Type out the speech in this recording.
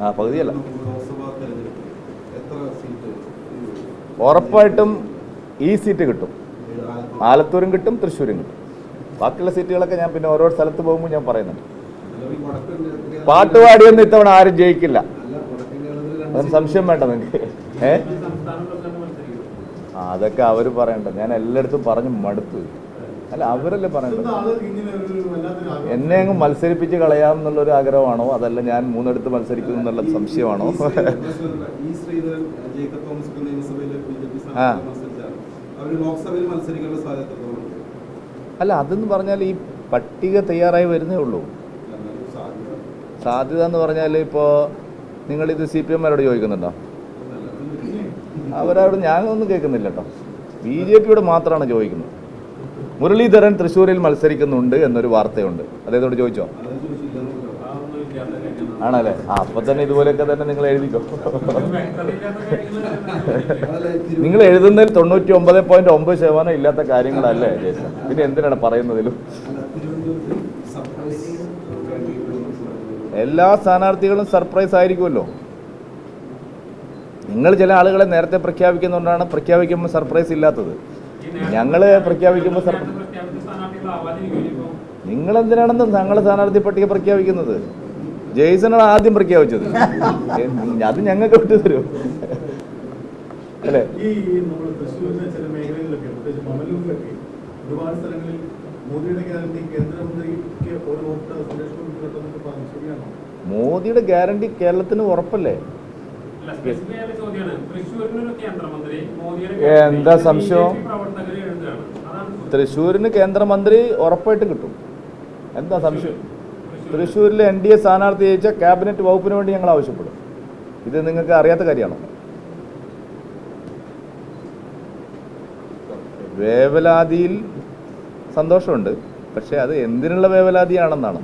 ആ പകുതിയല്ല, ഉറപ്പായിട്ടും ഈ സീറ്റ് കിട്ടും. ആലത്തൂരും കിട്ടും, തൃശ്ശൂരും കിട്ടും. ബാക്കിയുള്ള സീറ്റുകളൊക്കെ ഞാൻ പിന്നെ ഓരോ സ്ഥലത്ത് പോകുമ്പോൾ ഞാൻ പറയുന്നുണ്ട്. പാട്ടുപാടിയൊന്നും ഇത്തവണ ആരും ജയിക്കില്ല, അതൊന്നും സംശയം വേണ്ട നിങ്ങൾക്ക്. അതൊക്കെ അവർ പറയണ്ട, ഞാൻ എല്ലായിടത്തും പറഞ്ഞു മടുത്തു. അല്ല, അവരല്ലേ പറയണ്ടത്. എന്നെ അങ്ങ് മത്സരിപ്പിച്ച് കളയാമെന്നുള്ളൊരു ആഗ്രഹമാണോ, അതല്ല ഞാൻ മൂന്നിടത്ത് മത്സരിക്കുന്നു എന്നുള്ള സംശയമാണോ? അല്ല, അതെന്ന് പറഞ്ഞാൽ ഈ പട്ടിക തയ്യാറായി വരുന്നേ ഉള്ളൂ. സാധ്യത എന്ന് പറഞ്ഞാൽ ഇപ്പോൾ നിങ്ങളിത് CPM-മാരോട് ചോദിക്കുന്നുണ്ടോ? അവരോട് ഞാനൊന്നും കേൾക്കുന്നില്ല കേട്ടോ. BJP-യോട് മാത്രമാണ് ചോദിക്കുന്നത്. മുരളീധരൻ തൃശ്ശൂരിൽ മത്സരിക്കുന്നുണ്ട് എന്നൊരു വാർത്തയുണ്ട്, അതേതോട് ചോദിച്ചോ? ആണല്ലേ? അപ്പം തന്നെ ഇതുപോലെയൊക്കെ തന്നെ നിങ്ങൾ എഴുതിക്കോ. നിങ്ങൾ എഴുതുന്നതിൽ 99.9% ഇല്ലാത്ത കാര്യങ്ങളല്ലേ ജേസൺ? പിന്നെ എന്തിനാണ് പറയുന്നതിലും? എല്ലാ സ്ഥാനാർത്ഥികളും സർപ്രൈസ് ആയിരിക്കുമല്ലോ. നിങ്ങൾ ചില ആളുകളെ നേരത്തെ പ്രഖ്യാപിക്കുന്നതുകൊണ്ടാണ് പ്രഖ്യാപിക്കുമ്പോൾ സർപ്രൈസ് ഇല്ലാത്തത്. ഞങ്ങൾ പ്രഖ്യാപിക്കുമ്പോൾ നിങ്ങളെന്തിനാണെന്ന് ഞങ്ങൾ സ്ഥാനാർത്ഥി പട്ടിക പ്രഖ്യാപിക്കുന്നത്? ജെയ്സനാണ് ആദ്യം പ്രഖ്യാപിച്ചത്, അത് ഞങ്ങൾക്ക് വിട്ടു തരും അല്ലേ? മോദിയുടെ ഗ്യാരണ്ടി കേരളത്തിന് ഉറപ്പല്ലേ? എന്താ സംശയം? തൃശ്ശൂരിന് കേന്ദ്രമന്ത്രി ഉറപ്പായിട്ട് കിട്ടും. എന്താ സംശയം? തൃശ്ശൂരിൽ NDA സ്ഥാനാർത്ഥി ജയിച്ച ക്യാബിനറ്റ് വകുപ്പിന് വേണ്ടി ഞങ്ങൾ ആവശ്യപ്പെടും. ഇത് നിങ്ങൾക്ക് അറിയാത്ത കാര്യമാണോ? വേവലാതിയിൽ സന്തോഷമുണ്ട്, പക്ഷെ അത് എന്തിനുള്ള വേവലാതിയാണെന്നാണ്.